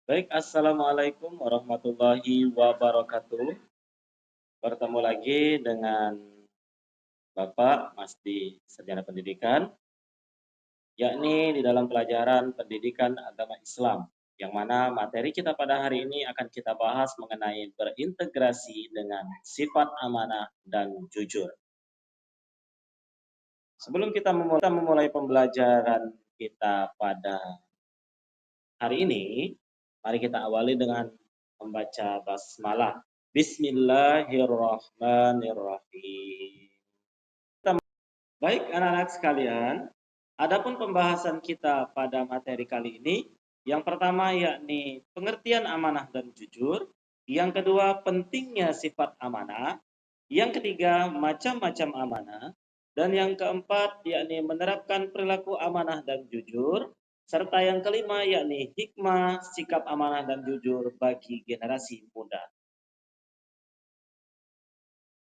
Baik, assalamualaikum warahmatullahi wabarakatuh. Bertemu lagi dengan Bapak Mas di Sarjana Pendidikan, yakni di dalam pelajaran Pendidikan Agama Islam, yang mana materi kita pada hari ini akan kita bahas mengenai berintegrasi dengan sifat amanah dan jujur. Sebelum kita memulai pembelajaran kita pada hari ini, mari kita awali dengan membaca basmalah. Bismillahirrahmanirrahim. Baik anak-anak sekalian, adapun pembahasan kita pada materi kali ini, yang pertama yakni pengertian amanah dan jujur, yang kedua pentingnya sifat amanah, yang ketiga macam-macam amanah, dan yang keempat yakni menerapkan perilaku amanah dan jujur, serta yang kelima yakni hikmah sikap amanah dan jujur bagi generasi muda.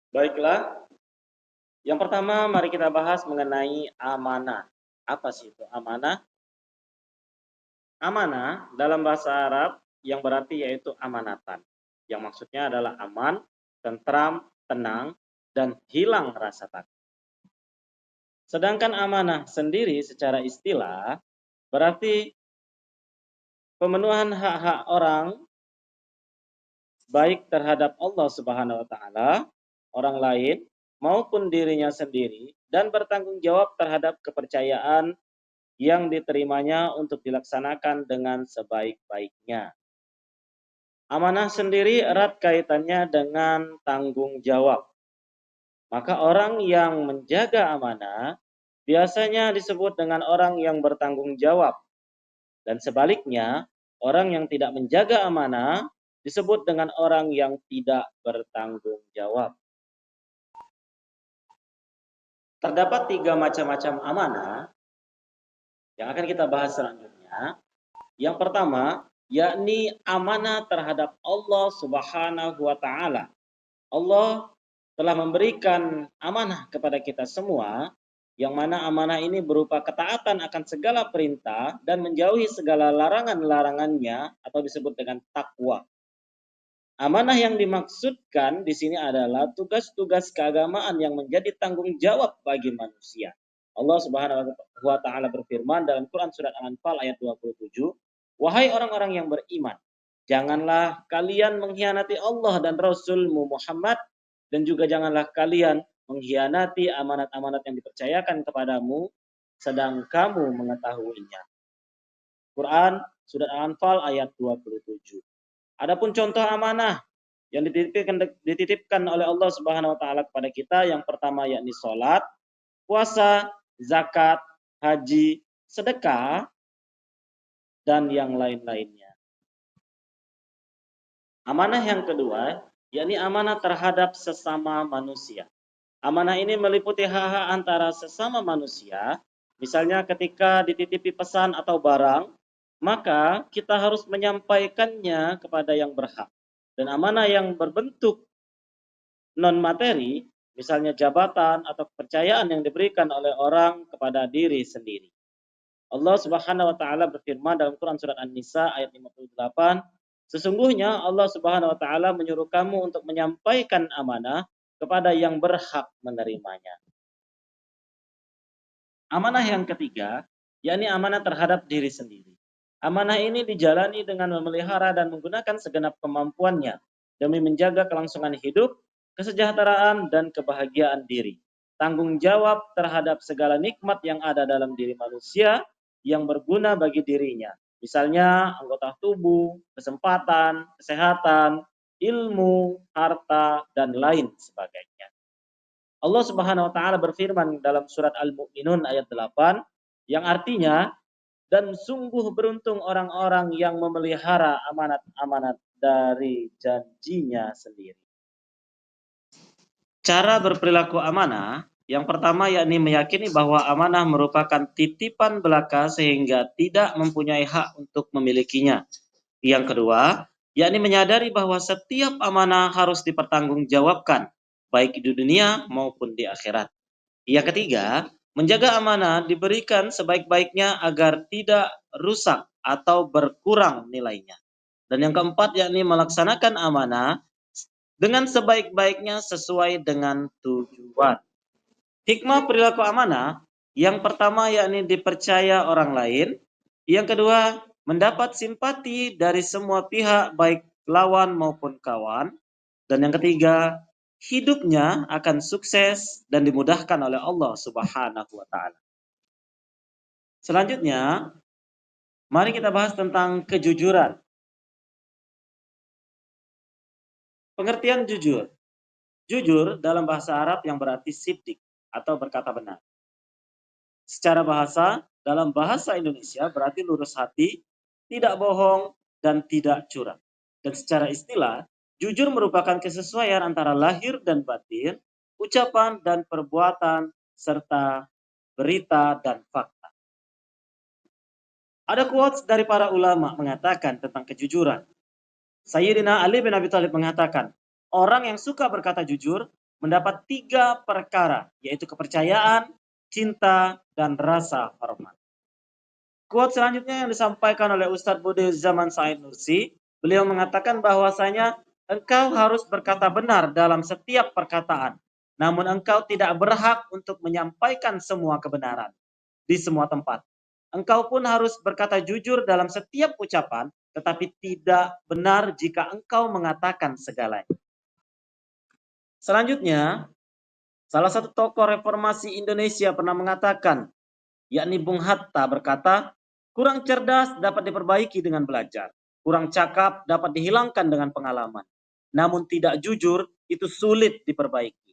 Baiklah, yang pertama mari kita bahas mengenai amanah. Apa sih itu amanah? Amanah dalam bahasa Arab yang berarti yaitu amanatan. Yang maksudnya adalah aman, tentram, tenang, dan hilang rasa takut. Sedangkan amanah sendiri secara istilah berarti pemenuhan hak-hak orang baik terhadap Allah Subhanahu wa taala, orang lain maupun dirinya sendiri dan bertanggung jawab terhadap kepercayaan yang diterimanya untuk dilaksanakan dengan sebaik-baiknya. Amanah sendiri erat kaitannya dengan tanggung jawab. Maka orang yang menjaga amanah biasanya disebut dengan orang yang bertanggung jawab. Dan sebaliknya, orang yang tidak menjaga amanah disebut dengan orang yang tidak bertanggung jawab. Terdapat tiga macam-macam amanah yang akan kita bahas selanjutnya. Yang pertama, yakni amanah terhadap Allah Subhanahu wa taala. Allah telah memberikan amanah kepada kita semua, yang mana amanah ini berupa ketaatan akan segala perintah dan menjauhi segala larangan-larangannya atau disebut dengan takwa. Amanah yang dimaksudkan di sini adalah tugas-tugas keagamaan yang menjadi tanggung jawab bagi manusia. Allah Subhanahu wa taala berfirman dalam Quran surat Al-Anfal ayat 27, "Wahai orang-orang yang beriman, janganlah kalian mengkhianati Allah dan Rasul-Mu Muhammad, dan juga janganlah kalian mengkhianati amanat-amanat yang dipercayakan kepadamu sedang kamu mengetahuinya." Quran surat Al-Anfal ayat 27. Adapun contoh amanah yang dititipkan oleh Allah Subhanahu wa taala kepada kita, yang pertama yakni salat, puasa, zakat, haji, sedekah, dan yang lain-lainnya. Amanah yang kedua yakni amanah terhadap sesama manusia. Amanah ini meliputi hak-hak antara sesama manusia. Misalnya ketika dititipi pesan atau barang, maka kita harus menyampaikannya kepada yang berhak. Dan amanah yang berbentuk non-materi, misalnya jabatan atau kepercayaan yang diberikan oleh orang kepada diri sendiri. Allah Subhanahu wa taala berfirman dalam Quran surat An-Nisa ayat 58, sesungguhnya Allah Subhanahu wa taala menyuruh kamu untuk menyampaikan amanah kepada yang berhak menerimanya. Amanah yang ketiga, yakni amanah terhadap diri sendiri. Amanah ini dijalani dengan memelihara dan menggunakan segenap kemampuannya demi menjaga kelangsungan hidup, kesejahteraan, dan kebahagiaan diri. Tanggung jawab terhadap segala nikmat yang ada dalam diri manusia yang berguna bagi dirinya. Misalnya anggota tubuh, kesempatan, kesehatan, ilmu, harta, dan lain sebagainya. Allah Subhanahu wa taala berfirman dalam surat Al-Mu'minun ayat 8 yang artinya, dan sungguh beruntung orang-orang yang memelihara amanat-amanat dari janjinya sendiri. Cara berperilaku amanah, yang pertama yakni meyakini bahwa amanah merupakan titipan belaka sehingga tidak mempunyai hak untuk memilikinya. Yang kedua, yakni menyadari bahwa setiap amanah harus dipertanggungjawabkan, baik di dunia maupun di akhirat. Yang ketiga, menjaga amanah diberikan sebaik-baiknya agar tidak rusak atau berkurang nilainya. Dan yang keempat yakni melaksanakan amanah dengan sebaik-baiknya sesuai dengan tujuan. Hikmah perilaku amanah, yang pertama yakni dipercaya orang lain, yang kedua mendapat simpati dari semua pihak baik lawan maupun kawan, dan yang ketiga hidupnya akan sukses dan dimudahkan oleh Allah Subhanahu wa taala. Selanjutnya, mari kita bahas tentang kejujuran. Pengertian jujur. Jujur dalam bahasa Arab yang berarti siddiq atau berkata benar. Secara bahasa, dalam bahasa Indonesia berarti lurus hati, tidak bohong, dan tidak curang. Dan secara istilah, jujur merupakan kesesuaian antara lahir dan batin, ucapan dan perbuatan, serta berita dan fakta. Ada quotes dari para ulama mengatakan tentang kejujuran. Sayyidina Ali bin Abi Thalib mengatakan, orang yang suka berkata jujur mendapat 3 perkara, yaitu kepercayaan, cinta, dan rasa hormat. Quote selanjutnya yang disampaikan oleh Ustadz Budi Zaman Said Nursi, beliau mengatakan bahwasanya engkau harus berkata benar dalam setiap perkataan, namun engkau tidak berhak untuk menyampaikan semua kebenaran di semua tempat. Engkau pun harus berkata jujur dalam setiap ucapan, tetapi tidak benar jika engkau mengatakan segalanya. Selanjutnya, salah satu tokoh reformasi Indonesia pernah mengatakan, yakni Bung Hatta berkata, kurang cerdas dapat diperbaiki dengan belajar, kurang cakap dapat dihilangkan dengan pengalaman, namun tidak jujur itu sulit diperbaiki.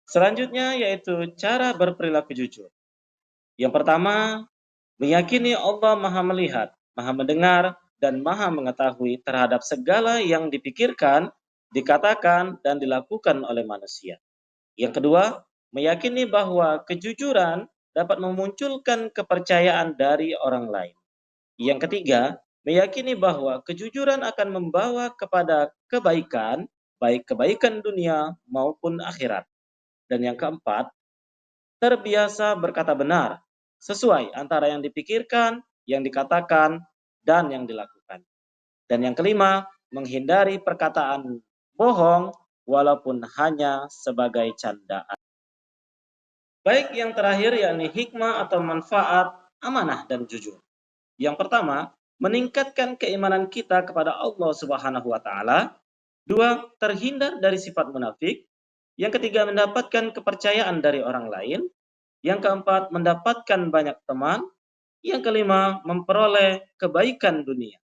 Selanjutnya yaitu cara berperilaku jujur. Yang pertama, meyakini Allah Maha Melihat, Maha Mendengar, dan Maha Mengetahui terhadap segala yang dipikirkan, dikatakan, dan dilakukan oleh manusia. Yang kedua, meyakini bahwa kejujuran dapat memunculkan kepercayaan dari orang lain. Yang ketiga, meyakini bahwa kejujuran akan membawa kepada kebaikan, baik kebaikan dunia maupun akhirat. Dan yang keempat, terbiasa berkata benar, sesuai antara yang dipikirkan, yang dikatakan, dan yang dilakukan. Dan yang kelima, menghindari perkataan bohong walaupun hanya sebagai candaan. Baik yang terakhir yakni hikmah atau manfaat amanah dan jujur. Yang pertama, meningkatkan keimanan kita kepada Allah Subhanahu wa taala. Dua, terhindar dari sifat munafik. Yang ketiga, mendapatkan kepercayaan dari orang lain. Yang keempat, mendapatkan banyak teman. Yang kelima, memperoleh kebaikan dunia.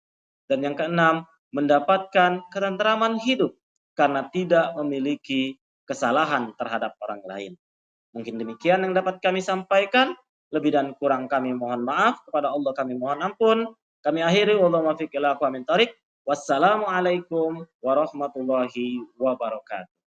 Dan yang keenam, mendapatkan ketenteraman hidup karena tidak memiliki kesalahan terhadap orang lain. Mungkin demikian yang dapat kami sampaikan. Lebih dan kurang kami mohon maaf. Kepada Allah kami mohon ampun. Kami akhiri. Wassalamualaikum warahmatullahi wabarakatuh.